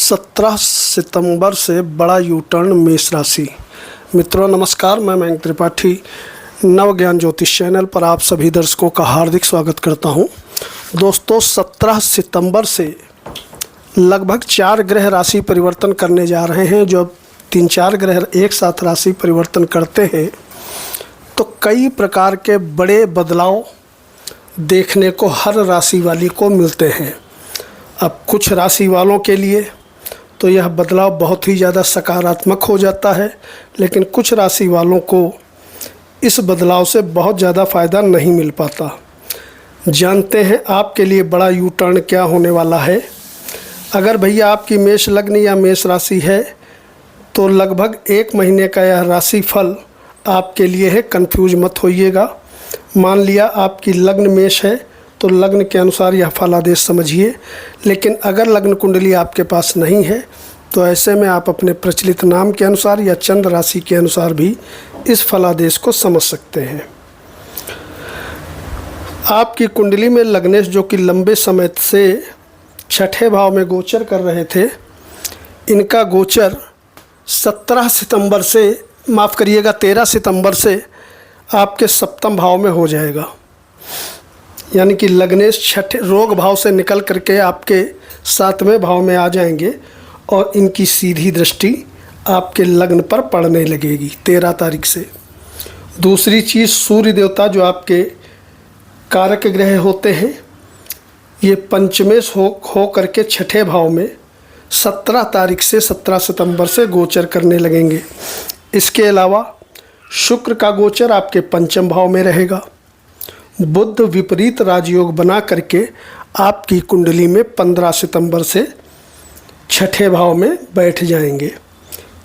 17 सितंबर से बड़ा U turn मेष राशि। मित्रों नमस्कार, मैं मयंक त्रिपाठी नव ज्ञान ज्योतिष चैनल पर आप सभी दर्शकों का हार्दिक स्वागत करता हूं। दोस्तों 17 सितंबर से लगभग 4 ग्रह राशि परिवर्तन करने जा रहे हैं। जो 3-4 ग्रह एक साथ राशि परिवर्तन करते हैं तो कई प्रकार के बड़े बदलाव देखने को हर राशि वाली को मिलते हैं। अब कुछ राशि वालों के लिए तो यह बदलाव बहुत ही ज़्यादा सकारात्मक हो जाता है, लेकिन कुछ राशि वालों को इस बदलाव से बहुत ज़्यादा फ़ायदा नहीं मिल पाता। जानते हैं आपके लिए बड़ा यू टर्न क्या होने वाला है। अगर भैया आपकी मेष लग्न या मेष राशि है तो लगभग 1 महीने का यह राशि फल आपके लिए है। कंफ्यूज मत होइएगा। मान लिया आपकी लग्न मेष है तो लग्न के अनुसार यह फलादेश समझिए, लेकिन अगर लग्न कुंडली आपके पास नहीं है तो ऐसे में आप अपने प्रचलित नाम के अनुसार या चंद्र राशि के अनुसार भी इस फलादेश को समझ सकते हैं। आपकी कुंडली में लग्नेश जो कि लंबे समय से 6ठे भाव में गोचर कर रहे थे, इनका गोचर 13 सितंबर से आपके सप्तम भाव में हो जाएगा। यानी कि लग्नेश 6ठे रोग भाव से निकल करके आपके 7वें भाव में आ जाएंगे और इनकी सीधी दृष्टि आपके लग्न पर पड़ने लगेगी 13 तारीख से। दूसरी चीज़, सूर्य देवता जो आपके कारक ग्रह होते हैं, ये पंचमेश हो करके 6ठे भाव में 17 तारीख से 17 सितंबर से गोचर करने लगेंगे। इसके अलावा शुक्र का गोचर आपके पंचम भाव में रहेगा। बुध विपरीत राजयोग बना करके आपकी कुंडली में 15 सितंबर से 6ठे भाव में बैठ जाएंगे।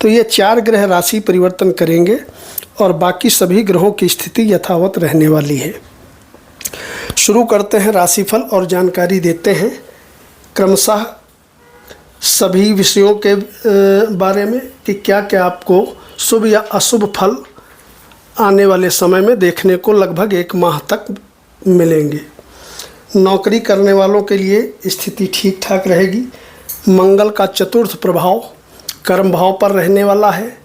तो ये 4 ग्रह राशि परिवर्तन करेंगे और बाकी सभी ग्रहों की स्थिति यथावत रहने वाली है। शुरू करते हैं राशिफल और जानकारी देते हैं क्रमशः सभी विषयों के बारे में कि क्या क्या आपको शुभ या अशुभ फल आने वाले समय में देखने को लगभग 1 माह तक मिलेंगे। नौकरी करने वालों के लिए स्थिति ठीक ठाक रहेगी। मंगल का चतुर्थ प्रभाव कर्म भाव पर रहने वाला है,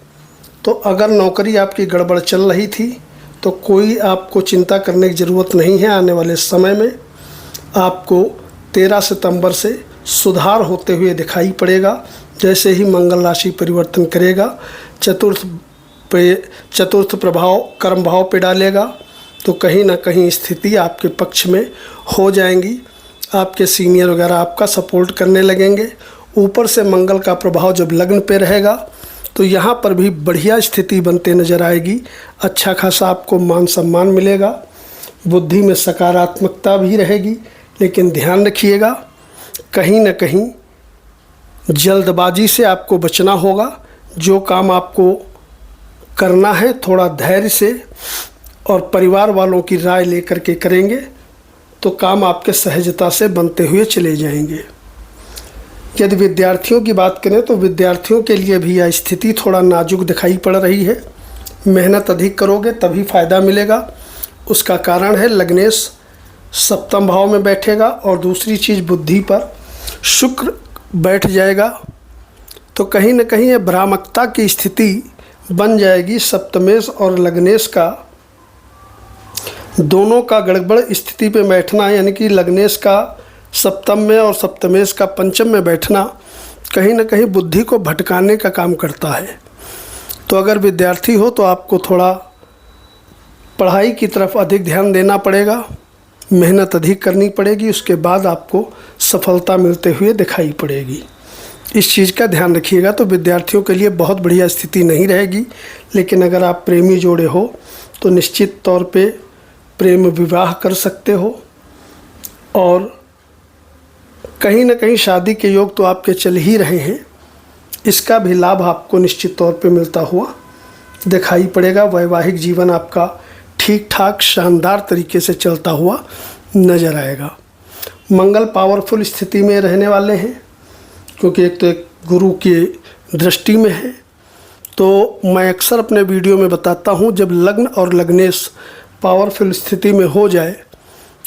तो अगर नौकरी आपकी गड़बड़ चल रही थी तो कोई आपको चिंता करने की ज़रूरत नहीं है। आने वाले समय में आपको 13 सितंबर से सुधार होते हुए दिखाई पड़ेगा। जैसे ही मंगल राशि परिवर्तन करेगा, चतुर्थ प्रभाव कर्म भाव पे डालेगा तो कहीं ना कहीं स्थिति आपके पक्ष में हो जाएंगी। आपके सीनियर वगैरह आपका सपोर्ट करने लगेंगे। ऊपर से मंगल का प्रभाव जब लग्न पे रहेगा तो यहाँ पर भी बढ़िया स्थिति बनते नज़र आएगी। अच्छा खासा आपको मान सम्मान मिलेगा। बुद्धि में सकारात्मकता भी रहेगी, लेकिन ध्यान रखिएगा कहीं ना कहीं जल्दबाजी से आपको बचना होगा। जो काम आपको करना है थोड़ा धैर्य से और परिवार वालों की राय लेकर के करेंगे तो काम आपके सहजता से बनते हुए चले जाएंगे। यदि विद्यार्थियों की बात करें तो विद्यार्थियों के लिए भी यह स्थिति थोड़ा नाजुक दिखाई पड़ रही है। मेहनत अधिक करोगे तभी फ़ायदा मिलेगा। उसका कारण है लग्नेश सप्तम भाव में बैठेगा और दूसरी चीज़ बुद्धि पर शुक्र बैठ जाएगा, तो कहीं ना कहीं ये भ्रामकता की स्थिति बन जाएगी। सप्तमेश और लग्नेश का दोनों का गड़बड़ स्थिति पे बैठना, यानी कि लग्नेश का सप्तम में और सप्तमेश का पंचम में बैठना कहीं ना कहीं बुद्धि को भटकाने का काम करता है। तो अगर विद्यार्थी हो तो आपको थोड़ा पढ़ाई की तरफ अधिक ध्यान देना पड़ेगा, मेहनत अधिक करनी पड़ेगी। उसके बाद आपको सफलता मिलते हुए दिखाई पड़ेगी। इस चीज़ का ध्यान रखिएगा। तो विद्यार्थियों के लिए बहुत बढ़िया स्थिति नहीं रहेगी, लेकिन अगर आप प्रेमी जोड़े हो तो निश्चित तौर पे प्रेम विवाह कर सकते हो और कहीं ना कहीं शादी के योग तो आपके चल ही रहे हैं। इसका भी लाभ आपको निश्चित तौर पे मिलता हुआ दिखाई पड़ेगा। वैवाहिक जीवन आपका ठीक ठाक शानदार तरीके से चलता हुआ नज़र आएगा। मंगल पावरफुल स्थिति में रहने वाले हैं, क्योंकि एक तो एक गुरु की दृष्टि में है। तो मैं अक्सर अपने वीडियो में बताता हूँ, जब लग्न और लग्नेश पावरफुल स्थिति में हो जाए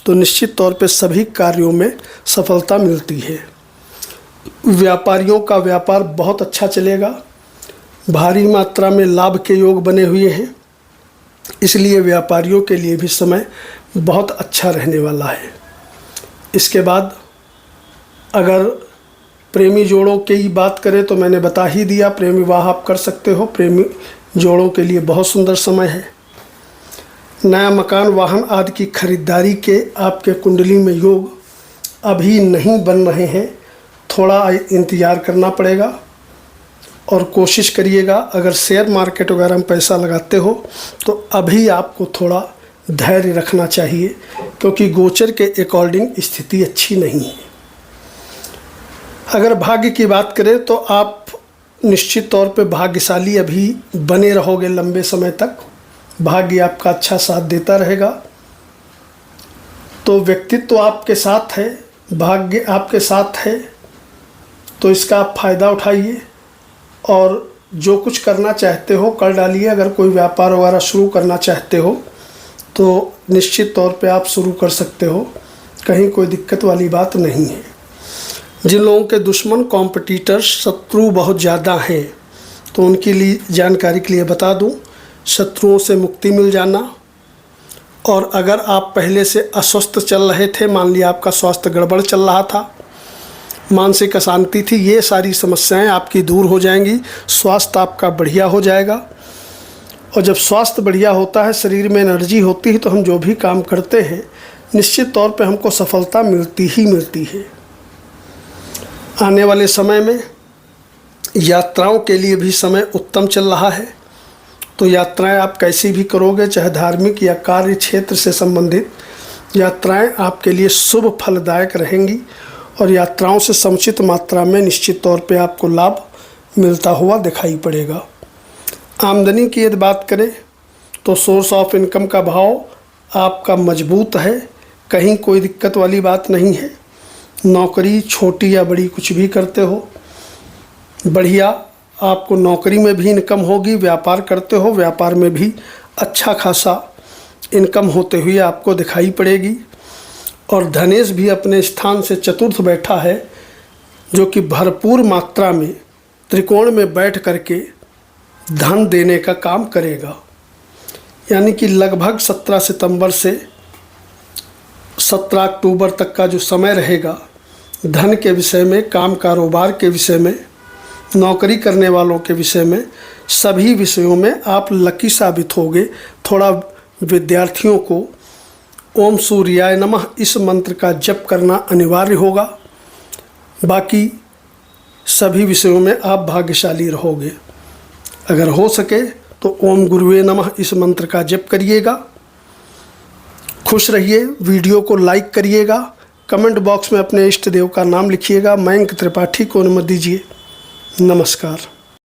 तो निश्चित तौर पे सभी कार्यों में सफलता मिलती है। व्यापारियों का व्यापार बहुत अच्छा चलेगा। भारी मात्रा में लाभ के योग बने हुए हैं, इसलिए व्यापारियों के लिए भी समय बहुत अच्छा रहने वाला है। इसके बाद अगर प्रेमी जोड़ों की बात करें तो मैंने बता ही दिया, प्रेम विवाह आप कर सकते हो। प्रेमी जोड़ों के लिए बहुत सुंदर समय है। नया मकान, वाहन आदि की खरीदारी के आपके कुंडली में योग अभी नहीं बन रहे हैं, थोड़ा इंतज़ार करना पड़ेगा। और कोशिश करिएगा, अगर शेयर मार्केट वगैरह में पैसा लगाते हो तो अभी आपको थोड़ा धैर्य रखना चाहिए, क्योंकि गोचर के अकॉर्डिंग स्थिति अच्छी नहीं है। अगर भाग्य की बात करें तो आप निश्चित तौर पे भाग्यशाली अभी बने रहोगे लंबे समय तक। भाग्य आपका अच्छा साथ देता रहेगा। तो व्यक्तित्व आपके साथ है, भाग्य आपके साथ है, तो इसका आप फ़ायदा उठाइए और जो कुछ करना चाहते हो कर डालिए। अगर कोई व्यापार वगैरह शुरू करना चाहते हो तो निश्चित तौर पे आप शुरू कर सकते हो, कहीं कोई दिक्कत वाली बात नहीं है। जिन लोगों के दुश्मन, कॉम्पिटिटर्स, शत्रु बहुत ज़्यादा हैं, तो उनके लिए जानकारी के लिए बता दूं, शत्रुओं से मुक्ति मिल जाना। और अगर आप पहले से अस्वस्थ चल रहे थे, मान लिया आपका स्वास्थ्य गड़बड़ चल रहा था, मानसिक अशांति थी, ये सारी समस्याएं आपकी दूर हो जाएंगी। स्वास्थ्य आपका बढ़िया हो जाएगा। और जब स्वास्थ्य बढ़िया होता है, शरीर में एनर्जी होती है, तो हम जो भी काम करते हैं निश्चित तौर पे हमको सफलता मिलती ही मिलती है। आने वाले समय में यात्राओं के लिए भी समय उत्तम चल रहा है। तो यात्राएं आप कैसी भी करोगे, चाहे धार्मिक या कार्य क्षेत्र से संबंधित यात्राएं आपके लिए शुभ फलदायक रहेंगी। और यात्राओं से समुचित मात्रा में निश्चित तौर पे आपको लाभ मिलता हुआ दिखाई पड़ेगा। आमदनी की यदि बात करें तो सोर्स ऑफ इनकम का भाव आपका मजबूत है, कहीं कोई दिक्कत वाली बात नहीं है। नौकरी छोटी या बड़ी कुछ भी करते हो, बढ़िया आपको नौकरी में भी इनकम होगी। व्यापार करते हो, व्यापार में भी अच्छा खासा इनकम होते हुए आपको दिखाई पड़ेगी। और धनेश भी अपने स्थान से चतुर्थ बैठा है, जो कि भरपूर मात्रा में त्रिकोण में बैठ करके धन देने का काम करेगा। यानी कि लगभग 17 सितंबर से 17 अक्टूबर तक का जो समय रहेगा, धन के विषय में, काम कारोबार के विषय में, नौकरी करने वालों के विषय में, सभी विषयों में आप लकी साबित होगे। थोड़ा विद्यार्थियों को ओम सूर्याय नमः इस मंत्र का जप करना अनिवार्य होगा। बाकी सभी विषयों में आप भाग्यशाली रहोगे। अगर हो सके तो ओम गुरुवे नमः इस मंत्र का जप करिएगा। खुश रहिए। वीडियो को लाइक करिएगा। कमेंट बॉक्स में अपने इष्ट देव का नाम लिखिएगा। मयंक त्रिपाठी को अनुमति दीजिए। नमस्कार।